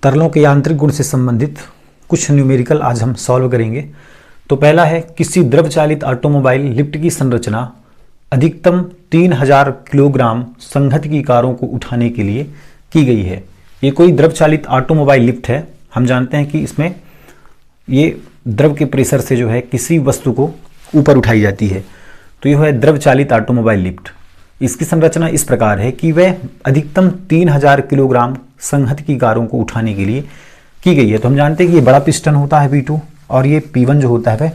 तरलों के यांत्रिक गुण से संबंधित कुछ न्यूमेरिकल आज हम सॉल्व करेंगे। तो पहला है, किसी द्रव चालित ऑटोमोबाइल लिफ्ट की संरचना अधिकतम 3000 किलोग्राम संहत की कारों को उठाने के लिए की गई है। ये कोई द्रव चालित ऑटोमोबाइल लिफ्ट है। हम जानते हैं कि इसमें ये द्रव के प्रेशर से जो है किसी वस्तु को ऊपर उठाई जाती है। तो यह है द्रव चालित ऑटोमोबाइल लिफ्ट। इसकी संरचना इस प्रकार है कि वह अधिकतम 3000 किलोग्राम संहत की कारों को उठाने के लिए की गई है। तो हम जानते हैं कि ये बड़ा पिस्टन होता है P2 और ये P1 जो होता है वह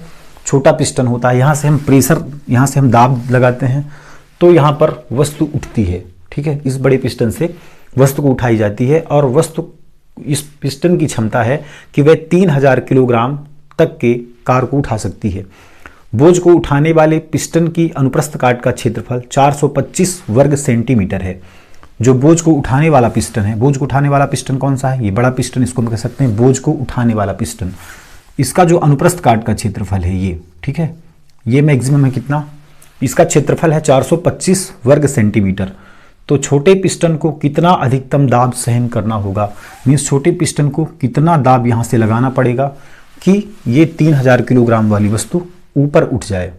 छोटा पिस्टन होता है। यहाँ से हम प्रेशर, यहाँ से हम दाब लगाते हैं तो यहाँ पर वस्तु उठती है। ठीक है, इस बड़े पिस्टन से वस्तु को उठाई जाती है और वस्तु, इस पिस्टन की क्षमता है कि वह 3000 किलोग्राम तक के कार को उठा सकती है। बोझ को उठाने वाले पिस्टन की अनुप्रस्थ काट का क्षेत्रफल 425 वर्ग सेंटीमीटर है। जो बोझ को उठाने वाला पिस्टन है, बोझ को उठाने वाला पिस्टन कौन सा है? ये बड़ा पिस्टन, इसको हम कह सकते हैं बोझ को उठाने वाला पिस्टन। इसका जो अनुप्रस्थ काट का क्षेत्रफल है ये, ठीक है, ये मैक्सिमम है कितना? इसका क्षेत्रफल है 425 वर्ग सेंटीमीटर। तो छोटे पिस्टन को कितना अधिकतम दाब सहन करना होगा, मीन्स छोटे पिस्टन को कितना दाब यहाँ से लगाना पड़ेगा कि ये 3000 किलोग्राम वाली वस्तु ऊपर उठ जाए।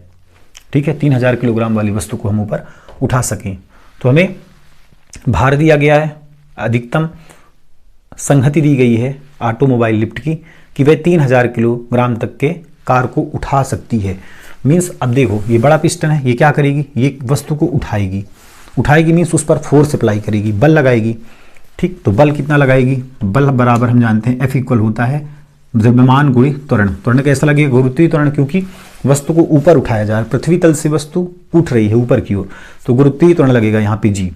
ठीक है, 3000 किलोग्राम वाली वस्तु को हम ऊपर उठा सकें। तो हमें भार दिया गया है, अधिकतम संहति दी गई है ऑटोमोबाइल लिफ्ट की कि वह 3000 किलोग्राम तक के कार को उठा सकती है। मीन्स अब देखो, ये बड़ा पिस्टन है, ये क्या करेगी? ये वस्तु को उठाएगी। उठाएगी मीन्स उस पर फोर्स अप्लाई करेगी, बल लगाएगी। ठीक, तो बल कितना लगाएगी? बल बराबर हम जानते हैं F इक्वल होता है द्रव्यमान गुणित त्वरण। त्वरण कैसा लगेगा? गुरुत्वीय त्वरण, क्योंकि वस्तु को ऊपर उठाया जा रहा है, पृथ्वी तल से वस्तु उठ रही है ऊपर की ओर, तो गुरुत्वीय त्वरण लगेगा यहाँ पे G।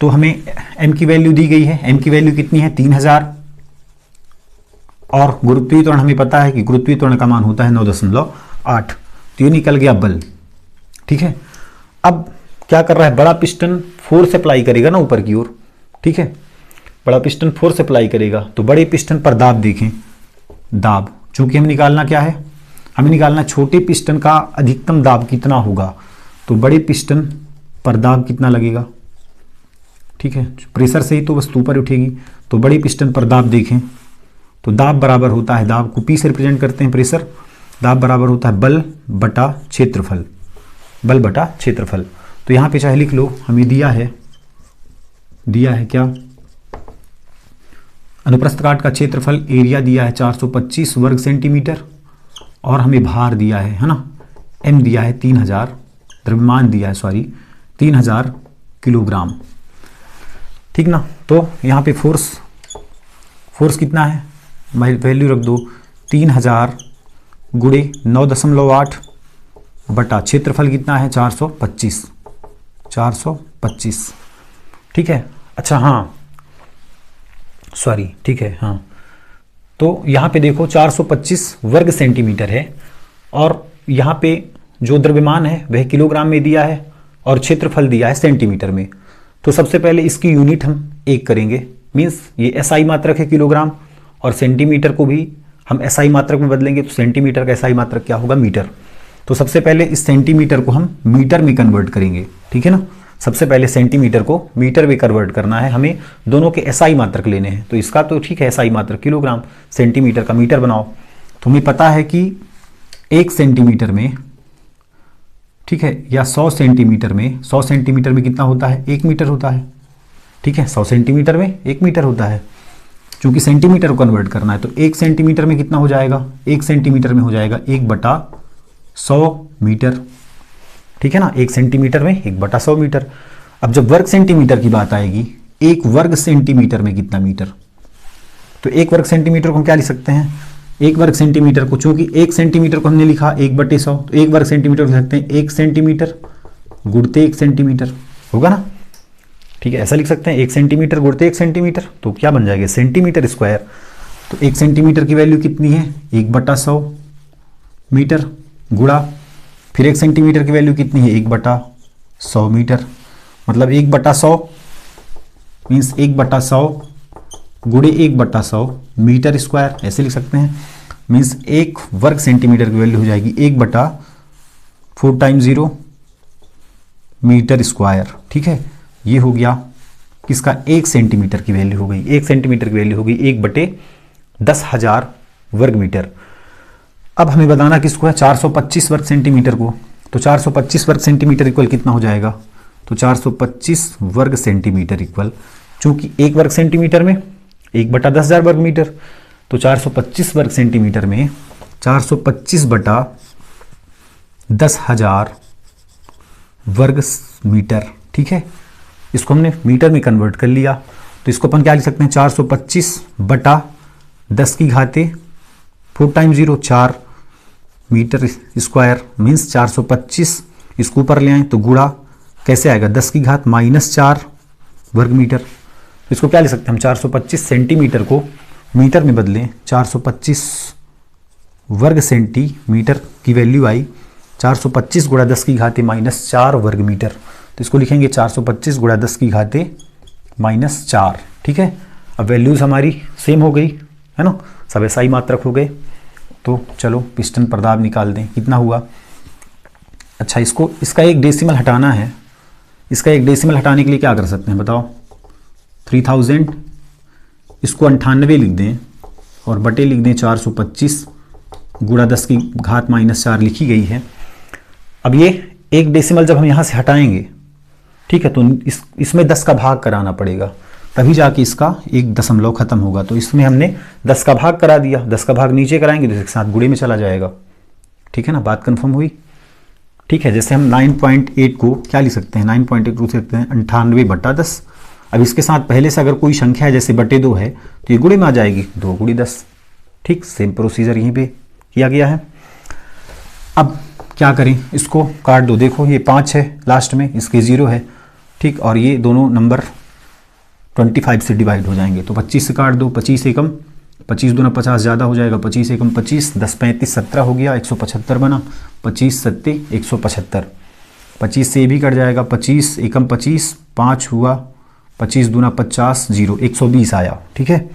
तो हमें m की वैल्यू दी गई है। m की वैल्यू कितनी है? 3000। और गुरुत्वीय त्वरण हमें पता है कि गुरुत्वीय त्वरण का मान होता है 9.8। तो ये निकल गया बल। ठीक है, अब क्या कर रहा है? बड़ा पिस्टन फोर्स अप्लाई करेगा ना ऊपर की ओर। ठीक है, बड़ा पिस्टन फोर्स अप्लाई करेगा। तो बड़े पिस्टन पर दाब देखें, दाब, चूंकि हमें निकालना क्या है? हमें निकालना छोटे पिस्टन का अधिकतम दाब कितना होगा। तो बड़े पिस्टन पर दाब कितना लगेगा? ठीक है, प्रेशर से ही तो वस्तु ऊपर उठेगी। तो बड़े पिस्टन पर दाब देखें तो दाब बराबर होता है, दाब को P से रिप्रेजेंट करते हैं प्रेशर, दाब बराबर होता है बल बटा क्षेत्रफल, बल बटा क्षेत्रफल। तो यहाँ पे चाहे लिख लो, हमें दिया है क्या? अनुप्रस्थ काट का क्षेत्रफल, एरिया दिया है 425 वर्ग सेंटीमीटर और हमें भार दिया है ना, m दिया है 3000, द्रव्यमान दिया है 3000 किलोग्राम। ठीक ना। तो यहाँ पे फोर्स कितना है? वैल्यू रख दो, 3000 गुणे 9.8 बटा क्षेत्रफल कितना है? 425। ठीक है, अच्छा हाँ सॉरी, ठीक है हाँ। तो यहाँ पे देखो 425 वर्ग सेंटीमीटर है और यहाँ पे जो द्रव्यमान है वह किलोग्राम में दिया है और क्षेत्रफल दिया है सेंटीमीटर में। तो सबसे पहले इसकी यूनिट हम 1 करेंगे, मीन्स ये SI मात्रक है किलोग्राम, और सेंटीमीटर को भी हम SI मात्रक में बदलेंगे तो सेंटीमीटर का SI मात्रक क्या होगा? मीटर। तो सबसे पहले इस सेंटीमीटर को हम मीटर में कन्वर्ट करेंगे। ठीक है ना, सबसे पहले सेंटीमीटर को मीटर में कन्वर्ट करना है, हमें दोनों के SI मात्रक लेने हैं। तो इसका तो ठीक है SI मात्रक किलोग्राम, सेंटीमीटर का मीटर बनाओ। तो हमें पता है कि 1 सेंटीमीटर में, ठीक है, या 100 सेंटीमीटर में, 100 सेंटीमीटर में कितना होता है? 1 मीटर होता है। ठीक है, 100 सेंटीमीटर में 1 मीटर होता है। चूंकि सेंटीमीटर को कन्वर्ट करना है तो 1 सेंटीमीटर में कितना हो जाएगा? 1 सेंटीमीटर में हो जाएगा 1/100 मीटर। ठीक है ना, 1 सेंटीमीटर में 1/100 मीटर। अब जब वर्ग सेंटीमीटर की बात आएगी, 1 वर्ग सेंटीमीटर में कितना मीटर? तो 1 वर्ग सेंटीमीटर को हम क्या लिख सकते हैं? 1 वर्ग सेंटीमीटर को, चूंकि 1 सेंटीमीटर को हमने लिखा 1/100, तो 1 वर्ग सेंटीमीटर लिख सकते हैं 1 सेंटीमीटर गुणते 1 सेंटीमीटर, होगा ना। ठीक है, ऐसा लिख सकते हैं 1 सेंटीमीटर गुणते 1 सेंटीमीटर, तो क्या बन जाएगा? Centimetre square. तो 1 सेंटीमीटर की वैल्यू कितनी है? 1/100 मीटर गुणा, फिर 1 सेंटीमीटर की वैल्यू कितनी है? 1/100 मीटर, मतलब 1/100 मीन्स 1/100 गुणे 1/100 मीटर स्क्वायर, ऐसे लिख सकते हैं। मीन्स 1 वर्ग सेंटीमीटर की वैल्यू हो जाएगी 1/4 × 0 मीटर स्क्वायर। ठीक है, ये हो गया किसका 1 सेंटीमीटर की वैल्यू हो गई, 1 सेंटीमीटर की वैल्यू हो गई 1/10,000 वर्ग मीटर। अब हमें बताना किसको है, 425 वर्ग सेंटीमीटर को। तो 425 वर्ग सेंटीमीटर इक्वल कितना हो जाएगा, तो 425 वर्ग सेंटीमीटर इक्वल, चूंकि 1 वर्ग सेंटीमीटर में 1/10,000 वर्ग मीटर, तो 425 वर्ग सेंटीमीटर में 425/10,000 वर्ग मीटर। ठीक है, इसको हमने मीटर में कन्वर्ट कर लिया, तो इसको अपन क्या लिख सकते हैं, 425/10⁻⁴ 4 टाइम 0 4 मीटर स्क्वायर मीन्स 425। इसको ऊपर ले आए तो गुणा कैसे आएगा, 10⁻⁻4 वर्ग मीटर। इसको क्या लिख सकते हैं हम, 425 सेंटीमीटर को मीटर में बदलें, 425 वर्ग सेंटीमीटर की वैल्यू आई 425 × 10⁻⁻4 वर्ग मीटर। तो इसको लिखेंगे 425 × 10⁻⁻4। ठीक है, अब वैल्यूज हमारी सेम हो गई है ना, सब SI मात्रक हो गए। तो चलो पिस्टन प्रदाब निकाल दें, कितना हुआ। अच्छा, इसका एक डेसिमल हटाना है, इसका एक डेसिमल हटाने के लिए क्या कर सकते हैं बताओ, 3000 इसको 98 लिख दें और बटे लिख दें 425 × 10⁻⁻4 लिखी गई है। अब ये एक डेसिमल जब हम यहाँ से हटाएंगे, ठीक है, तो इसमें 10 का भाग कराना पड़ेगा, तभी जाके इसका एक दशमलव खत्म होगा। तो इसमें हमने 10 का भाग करा दिया, 10 का भाग नीचे कराएंगे तो इसके साथ गुणे में चला जाएगा। ठीक है ना, बात कंफर्म हुई। ठीक है, जैसे हम 9.8 को क्या लिख सकते हैं, 9.8 को लिख सकते हैं 98/10। अब इसके साथ पहले से अगर कोई संख्या है जैसे बटे 2 है तो ये गुणे में आ जाएगी, 2 × 10। ठीक, सेम प्रोसीजर यहीं पे किया गया है। अब क्या करें, इसको काट दो, देखो ये 5 है लास्ट में, इसके 0 है। ठीक, और ये दोनों नंबर 25 से डिवाइड हो जाएंगे, तो 25 से काट दो, 25 एकम 25 दूना 50 ज़्यादा हो जाएगा, 25 एकम 25, 10 35 17 हो गया, 175 बना, 25 7 175, 25 से भी कट जाएगा, 25 एकम 25 5 हुआ, 25 दूना 50 0 120 आया। ठीक है,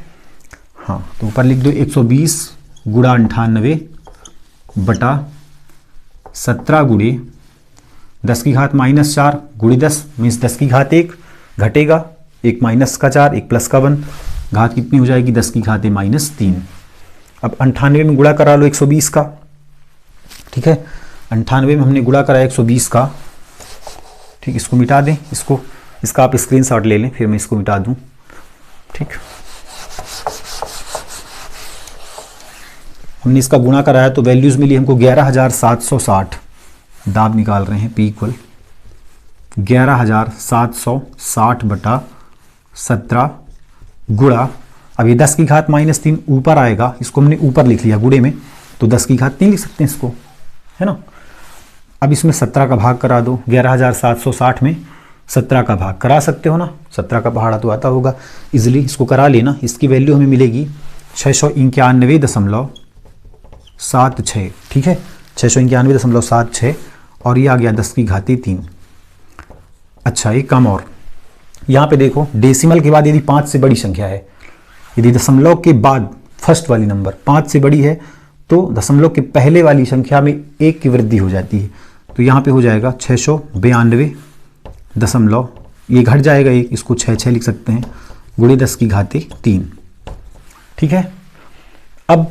हाँ, तो ऊपर लिख दो 120 × 98/17 × 10⁻⁻4 × 10 मीन्स 10⁻1 घटेगा, 1 माइनस का 4 1 प्लस का 1, घात कितनी हो जाएगी 10⁻⁻3। अब 98 में गुणा करा लो 120 का। ठीक है, 98 में हमने गुणा करा 120 का। ठीक, इसको मिटा दें, इसका आप स्क्रीनशॉट ले लें, फिर मैं इसको मिटा दूं। ठीक, हमने इसका गुणा कराया तो वैल्यूज मिली हमको 11,760। दाब निकाल रहे हैं, P इक्वल 11,760/17 गुणा, अब ये 10⁻⁻3 ऊपर आएगा, इसको हमने ऊपर लिख लिया गुणे में, तो 10⁻3 लिख सकते हैं इसको, है ना। अब इसमें 17 का भाग करा दो, 11,760 में 17 का भाग करा सकते हो ना, 17 का पहाड़ा तो आता होगा इजिली, इसको करा लेना। इसकी वैल्यू हमें मिलेगी 691.76। ठीक है, 691.76 और ये आ गया 10⁻3। अच्छा, एक काम और, यहाँ पे देखो डेसिमल के बाद यदि 5 से बड़ी संख्या है, यदि दशमलव के बाद फर्स्ट वाली नंबर 5 से बड़ी है तो दशमलव के पहले वाली संख्या में 1 की वृद्धि हो जाती है। तो यहाँ पे हो जाएगा 692 दशमलव, ये घट जाएगा 1, इसको 6 लिख सकते हैं, × 10⁻3। ठीक है, अब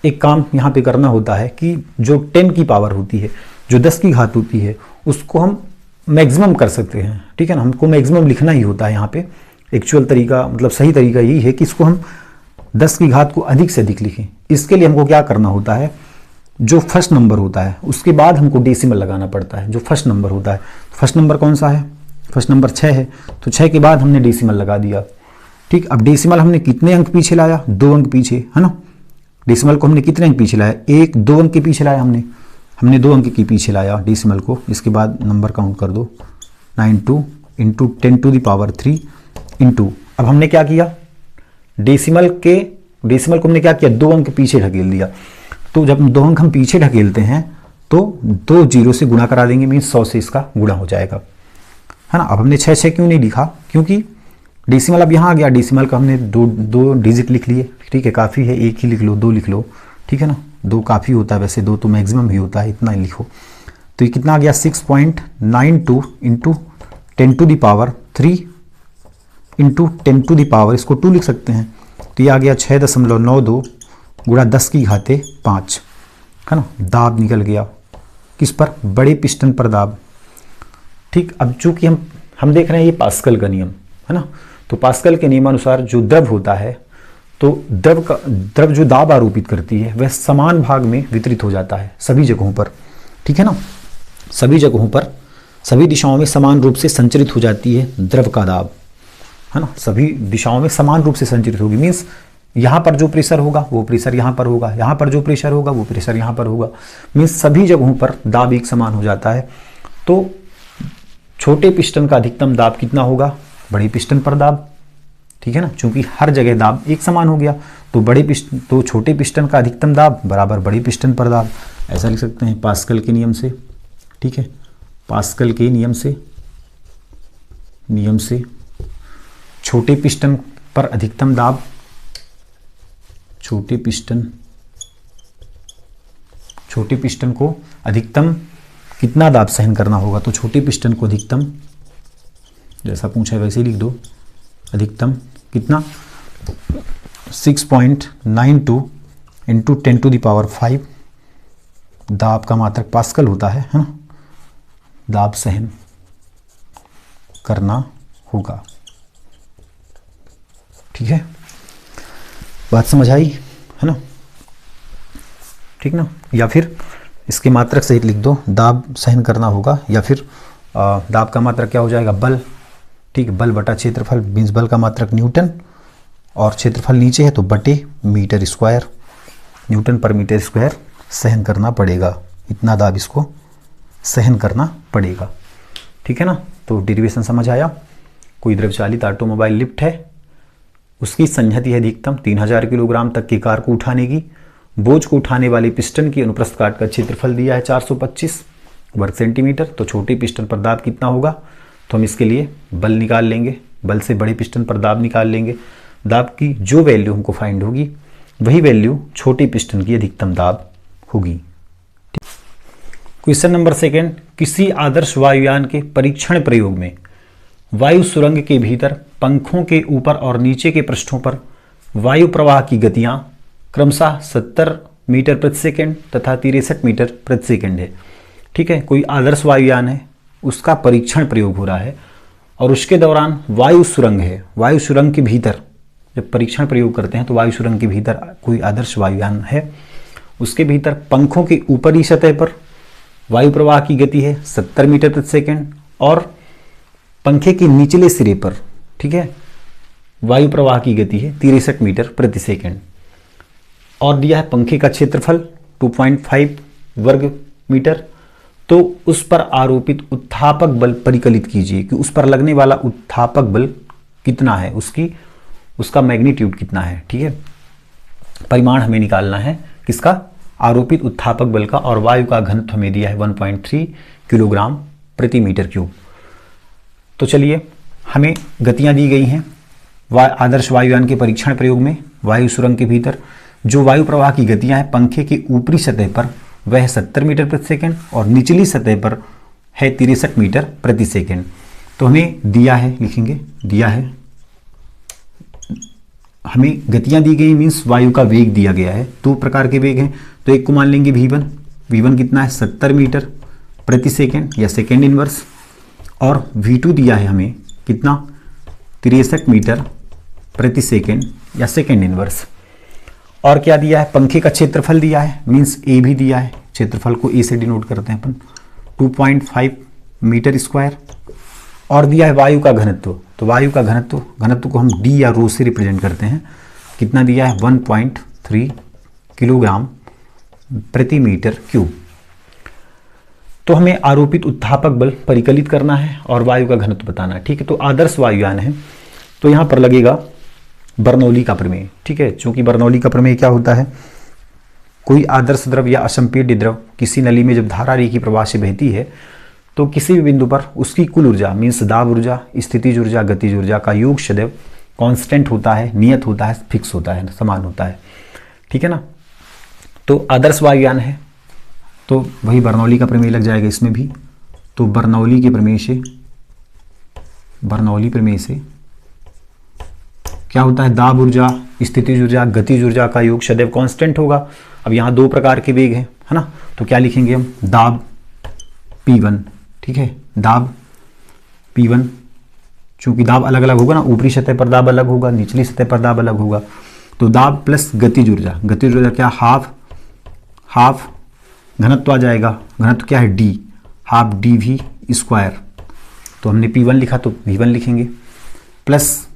एक काम यहाँ पे करना होता है कि जो 10 की पावर होती है, जो 10 की घात होती है, उसको हम मैक्सिमम कर सकते हैं। ठीक है ना, हमको मैक्सिमम लिखना ही होता है यहाँ पे। एक्चुअल तरीका, मतलब सही तरीका यही है कि इसको हम 10 की घात को अधिक से अधिक लिखें। इसके लिए हमको क्या करना होता है, जो फर्स्ट नंबर होता है उसके बाद हमको डेसिमल लगाना पड़ता है। जो फर्स्ट नंबर होता है, फर्स्ट नंबर कौन सा है, फर्स्ट नंबर 6 है, तो 6 के बाद हमने डेसिमल लगा दिया। ठीक, अब डेसिमल हमने कितने अंक पीछे लाया, 2 अंक पीछे, है ना। डेसिमल को हमने कितने अंक पीछे लाया, 1 2 अंक के पीछे लाया, हमने 2 अंक के पीछे लाया डेसिमल को। इसके बाद नंबर काउंट कर दो, 92 इंटू 10⁻³ इंटू, अब हमने क्या किया, डेसिमल को हमने क्या किया, 2 अंक पीछे ढकेल दिया। तो जब 2 अंक हम पीछे ढकेलते हैं तो 2 0 से गुणा करा देंगे, मीन्स 100 से इसका गुणा हो जाएगा, है ना। अब हमने 6 क्यों नहीं लिखा, क्योंकि डेसिमल अब यहाँ आ गया, डेसिमल का हमने दो डिजिट लिख लिए। ठीक है, काफ़ी है, 1 ही लिख लो, 2 लिख लो, ठीक है ना, 2 काफ़ी होता है, वैसे 2 तो मैक्सिमम ही होता है, इतना ही लिखो। तो ये कितना आ गया, 6.92 into 10⁻³ into 10 to the power, इसको 2 लिख सकते हैं, तो ये आ गया 6.92 गुणा 10 की घाते 5, है ना। दाब निकल गया किस पर, बड़े पिस्टन पर दाब। ठीक, अब चूंकि हम देख रहे हैं ये पास्कल का नियम है ना, तो पास्कल के नियमानुसार जो द्रव होता है, तो द्रव जो दाब आरोपित करती है वह समान भाग में वितरित हो जाता है सभी जगहों पर, ठीक है ना। सभी जगहों पर, सभी दिशाओं में समान रूप से संचरित हो जाती है द्रव का दाब, है ना। सभी दिशाओं में समान रूप से संचरित होगी, मीन्स यहाँ पर जो प्रेशर होगा वो प्रेशर यहाँ पर होगा, यहाँ पर जो प्रेशर होगा वो प्रेशर यहाँ पर होगा, मीन्स सभी जगहों पर दाब एक समान हो जाता है। तो छोटे पिस्टन का अधिकतम दाब कितना होगा, बड़े पिस्टन पर दाब, ठीक है ना, क्योंकि हर जगह दाब एक समान हो गया, तो छोटे पिस्टन का अधिकतम दाब बराबर बड़े पिस्टन पर दाब, ऐसा लिख सकते हैं पास्कल के नियम से, ठीक है। पास्कल के नियम से छोटे पिस्टन पर अधिकतम दाब, छोटे पिस्टन को अधिकतम कितना दाब सहन करना होगा, तो छोटे पिस्टन को अधिकतम, जैसा पूछा है वैसे ही लिख दो, अधिकतम कितना 6.92 इंटू 10 टू द पावर 5 दाब का मात्रक पास्कल होता है ना, दाब सहन करना होगा, ठीक है। बात समझ आई है ना, ठीक ना। या फिर इसके मात्रक सहित लिख दो, दाब सहन करना होगा, या फिर दाब का मात्रक क्या हो जाएगा, बल, ठीक, बल बटा क्षेत्रफल, मीन्स बल का मात्रक न्यूटन और क्षेत्रफल नीचे है तो बटे मीटर स्क्वायर, न्यूटन पर मीटर स्क्वायर सहन करना पड़ेगा, इतना दाब इसको सहन करना पड़ेगा, ठीक है ना। तो डेरिवेशन समझ आया। कोई द्रव चालित ऑटोमोबाइल लिफ्ट है, उसकी संहति है अधिकतम 3000 किलोग्राम तक की कार को उठाने की, बोझ को उठाने वाले पिस्टन की अनुप्रस्थ काट का क्षेत्रफल दिया है 425 वर्ग सेंटीमीटर, तो छोटे पिस्टन पर दाब कितना होगा, तो हम इसके लिए बल निकाल लेंगे, बल से बड़े पिस्टन पर दाब निकाल लेंगे, दाब की जो वैल्यू हमको फाइंड होगी वही वैल्यू छोटे पिस्टन की अधिकतम दाब होगी। क्वेश्चन नंबर 2, किसी आदर्श वायुयान के परीक्षण प्रयोग में वायु सुरंग के भीतर पंखों के ऊपर और नीचे के पृष्ठों पर वायु प्रवाह की गतियां क्रमशः 70 मीटर प्रति सेकेंड तथा 63 मीटर प्रति सेकेंड है, ठीक है। कोई आदर्श वायुयान है, उसका परीक्षण प्रयोग हो रहा है और उसके दौरान वायु सुरंग है, वायु सुरंग के भीतर जब परीक्षण प्रयोग करते हैं तो वायु सुरंग के भीतर कोई आदर्श वायुयान है, उसके भीतर पंखों के ऊपरी सतह पर वायु प्रवाह की गति है 70 मीटर प्रति सेकेंड और पंखे के निचले सिरे पर, ठीक है, वायु प्रवाह की गति है 63 मीटर प्रति सेकेंड और दिया है पंखे का क्षेत्रफल 2.5 वर्ग मीटर। तो उस पर आरोपित उत्थापक बल परिकलित कीजिए कि उस पर लगने वाला उत्थापक बल कितना है, उसका मैग्नीट्यूड कितना है, ठीक है। परिमाण हमें निकालना है किसका, आरोपित उत्थापक बल का, और वायु का घनत्व हमें दिया है 1.3 किलोग्राम प्रति मीटर क्यूब। तो चलिए, हमें गतियां दी गई हैं आदर्श वायुयान के परीक्षण प्रयोग में वायु सुरंग के भीतर जो वायु प्रवाह की गतियां हैं पंखे की ऊपरी सतह पर वह 70 मीटर प्रति सेकेंड और निचली सतह पर है 63 मीटर प्रति सेकेंड। तो हमें दिया है, लिखेंगे दिया है, हमें गतियां दी गई मीन्स वायु का वेग दिया गया है, दो प्रकार के वेग हैं, तो एक को मान लेंगे v1 कितना है 70 मीटर प्रति सेकेंड या सेकेंड इनवर्स, और v2 दिया है हमें कितना 63 मीटर प्रति सेकेंड या सेकेंड इनवर्स, और क्या दिया है पंखे का क्षेत्रफल दिया है मीन्स a भी दिया है, क्षेत्रफल को a से डिनोट करते हैं अपन 2.5 मीटर स्क्वायर, और दिया है वायु का घनत्व, तो वायु का घनत्व को हम d या रो से रिप्रेजेंट करते हैं, कितना दिया है 1.3 किलोग्राम प्रति मीटर क्यूब। तो हमें आरोपित उत्थापक बल परिकलित करना है और वायु का घनत्व बताना है, ठीक है। तो आदर्श वायुयान है तो यहाँ पर लगेगा बर्नौली का प्रमेय, ठीक है। चूंकि बर्नौली का प्रमेय क्या होता है, कोई आदर्श द्रव या असंपीड्य द्रव किसी नली में जब धारा रेखीय प्रवाह से बहती है तो किसी भी बिंदु पर उसकी कुल ऊर्जा मीन्स दाब ऊर्जा, स्थितिज ऊर्जा, गतिज ऊर्जा का योग सदैव कांस्टेंट होता है, नियत होता है, फिक्स होता है, समान होता है, ठीक है ना। तो आदर्श वायुयान है तो वही बर्नौली का प्रमेय लग जाएगा इसमें भी। तो बर्नौली प्रमेय से क्या होता है, दाब ऊर्जा, स्थितिज ऊर्जा, गतिज ऊर्जा का योग सदैव कांस्टेंट होगा। अब यहाँ दो प्रकार के वेग हैं, है ना, तो क्या लिखेंगे हम, दाब P1, ठीक है, दाब P1, चूंकि दाब अलग अलग होगा ना, ऊपरी सतह पर दाब अलग होगा, निचली सतह पर दाब अलग होगा, तो दाब प्लस गतिज ऊर्जा, गतिज ऊर्जा क्या, हाफ घनत्व आ जाएगा, घनत्व क्या है d, हाफ dv², तो हमने P1 लिखा तो V1 लिखेंगे, प्लस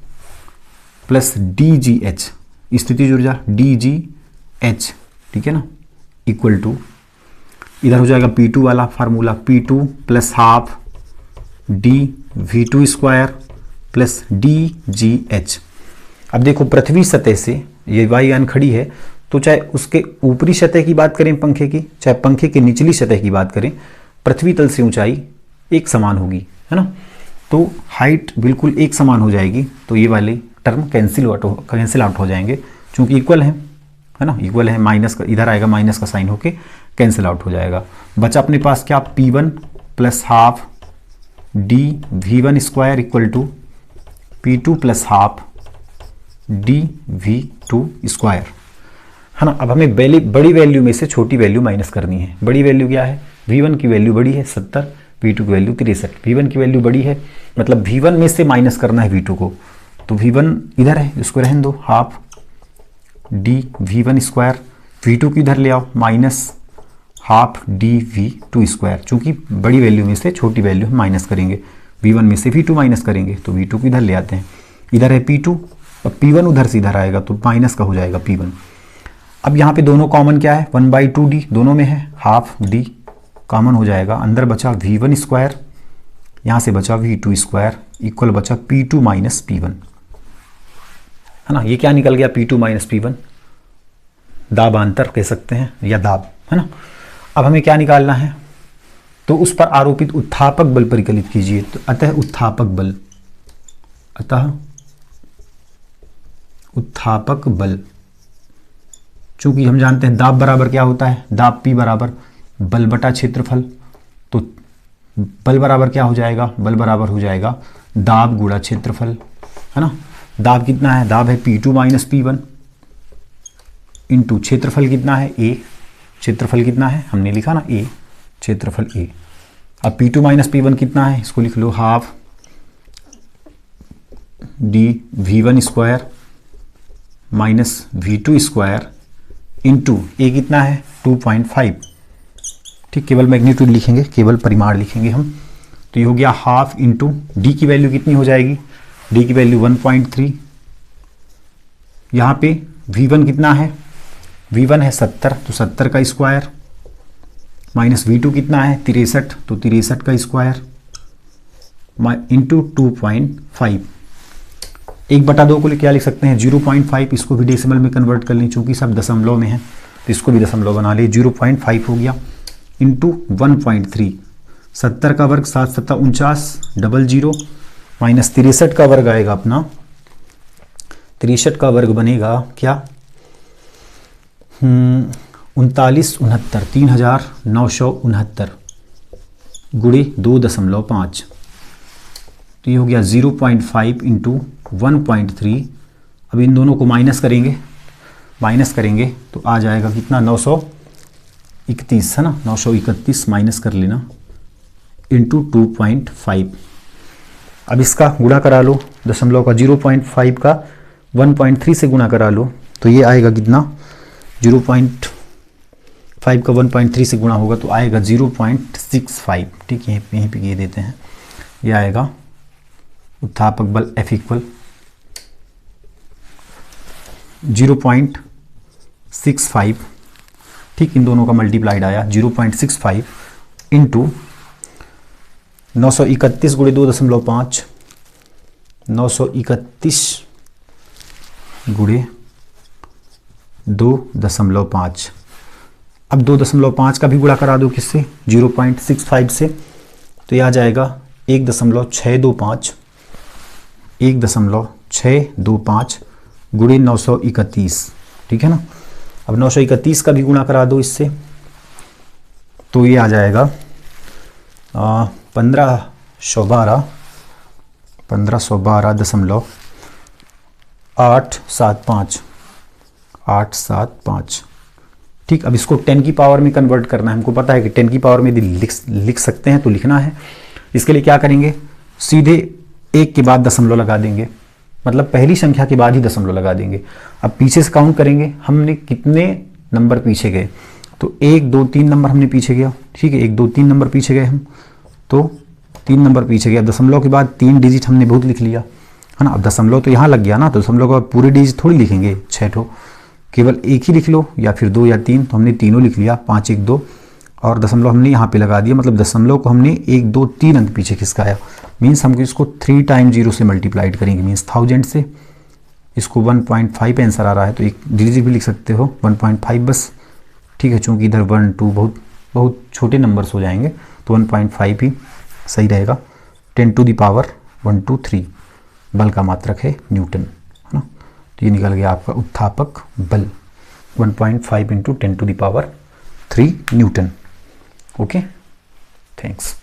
dgh, स्थितिज ऊर्जा dgh, ठीक है ना, इक्वल टू, इधर हो जाएगा P2 वाला formula, P2 plus half dv² plus dgh। अब देखो पृथ्वी सतह से ये वायुयान खड़ी है, तो चाहे उसके ऊपरी सतह की बात करें पंखे की, चाहे पंखे की निचली सतह की बात करें, पृथ्वी तल से ऊंचाई एक समान होगी, है ना, तो हाइट बिल्कुल एक समान हो जाएगी, तो ये वाले टर्म कैंसिल आउट हो जाएंगे, चूंकि इक्वल है ना, इक्वल है, माइनस का इधर आएगा, माइनस का साइन होके कैंसिल आउट हो जाएगा। बचा अपने पास क्या, P1 plus half dv² equal to P2 plus half dv², है ना। अब हमें बड़ी वैल्यू में से छोटी वैल्यू माइनस करनी है। बड़ी वैल्यू क्या है, V1 की वैल्यू बड़ी है 70, V2 की वैल्यू 63। V1 की वैल्यू बड़ी है, मतलब V1 में से माइनस करना है V2 को, तो V1 इधर है, इसको रहने दो, हाफ dv², V2 की इधर ले आओ, माइनस हाफ dv², चूंकि बड़ी वैल्यू में से छोटी वैल्यू हम माइनस करेंगे, V1 में से V2 माइनस करेंगे, तो V2 को इधर ले आते हैं, इधर है P2, अब P1 उधर से इधर आएगा तो माइनस का हो जाएगा P1। अब यहाँ पे दोनों कॉमन क्या है, 1/2d दोनों में है, हाफ d कॉमन हो जाएगा, अंदर बचा V1², यहाँ से बचा V2² इक्वल बचा P2 माइनस P1, है ना। ये क्या निकल गया, P2 माइनस P1, दाबांतर कह सकते हैं या दाब, है ना। अब हमें क्या निकालना है, तो उस पर आरोपित उत्थापक बल परिकलित कीजिए, तो अतः उत्थापक बल, चूंकि हम जानते हैं दाब बराबर क्या होता है, दाब P बराबर बल बटा क्षेत्रफल, तो बल बराबर क्या हो जाएगा, बल बराबर हो जाएगा दाब गुणा क्षेत्रफल, है ना। दाब कितना है, दाब है P2 माइनस P1 इंटू क्षेत्रफल कितना है A, क्षेत्रफल कितना है हमने लिखा ना A, क्षेत्रफल A। अब P2 माइनस P1 कितना है, इसको लिख लो, half dv² minus V2² into A कितना है 2.5, ठीक, केवल मैग्नीट्यूड लिखेंगे, केवल परिमाण लिखेंगे हम, तो ये हो गया हाफ इंटू D की वैल्यू कितनी हो जाएगी, D की वैल्यू 1.3, यहाँ पे V1 कितना है, V1 है 70, तो 70 का स्क्वायर, माइनस V2 कितना है 63, तो 63 का स्क्वायर इंटू 2.5, 1/2 को क्या लिख सकते हैं 0.5, इसको भी डेसिमल में कन्वर्ट कर लें, चूंकि सब दशमलव में है तो इसको भी दशमलव बना ले, 0.5 हो गया इंटू 1.3, 70 का वर्ग 7 7 49 00 माइनस 63 का वर्ग आएगा अपना, 63 का वर्ग बनेगा क्या 3969 3969 गुणे 2.5, तो ये हो गया 0.5 इंटू 1.3। अब इन दोनों को माइनस करेंगे तो आ जाएगा कितना 931, है ना, 931 माइनस कर लेना इंटू 2.5। अब इसका गुणा करा लो, दशमलव का 0.5 का 1.3 से गुणा करा लो, तो ये आएगा कितना 0.5 का 1.3 से गुणा होगा तो आएगा 0.65, ठीक है, यहीं पे ये देते हैं, ये आएगा उत्थापक बल F इक्वल 0.65, ठीक, इन दोनों का मल्टीप्लाइड आया 0.65 इंटू 931 गुणे 2.5, 931 गुणे 2.5। अब 2.5 का भी गुणा करा दो किससे 0.65 से, तो ये आ जाएगा 1.625 गुणे 931, ठीक है ना। अब 931 का भी गुणा करा दो इससे, तो ये आ जाएगा 1512 875 875। ठीक, अब इसको 10 की पावर में कन्वर्ट करना है। हमको पता है कि 10 की पावर में यदि लिख सकते हैं तो लिखना है। इसके लिए क्या करेंगे, सीधे 1 के बाद दशमलव लगा देंगे, मतलब पहली संख्या के बाद ही दशमलव लगा देंगे। अब पीछे से काउंट करेंगे, हमने कितने नंबर पीछे गए, तो 1 2 3 नंबर हमने पीछे गया। ठीक है, 1 2 3 नंबर पीछे गए हम, तो 3 नंबर पीछे गया। दशमलव के बाद 3 डिजिट हमने बहुत लिख लिया, है ना। अब दशमलव तो यहाँ लग गया ना, तो दशमलव के बाद पूरे डिजिट थोड़ी लिखेंगे 6 ठो, केवल एक ही लिख लो, या फिर 2 या 3। तो हमने तीनों लिख लिया, 5 1 2, और दशमलव हमने यहाँ पे लगा दिया। मतलब दशमलव को हमने 1 2 3 अंक पीछे खिसकाया। मीन्स हमको इसको 3 टाइम्स 0 से मल्टीप्लाइड करेंगे, मीन्स 1000 से। इसको 1.5 आंसर आ रहा है, तो एक डिजिट भी लिख सकते हो 1.5 बस। ठीक है, चूँकि इधर 1 2 बहुत छोटे नंबर्स हो जाएंगे, तो 1.5 ही सही रहेगा। 10 टू द पावर 1 2 3 बल का मात्रक है न्यूटन, है ना। तो ये निकल गया आपका उत्थापक बल 1.5 × 10 to the power 3 newton. Okay, thanks.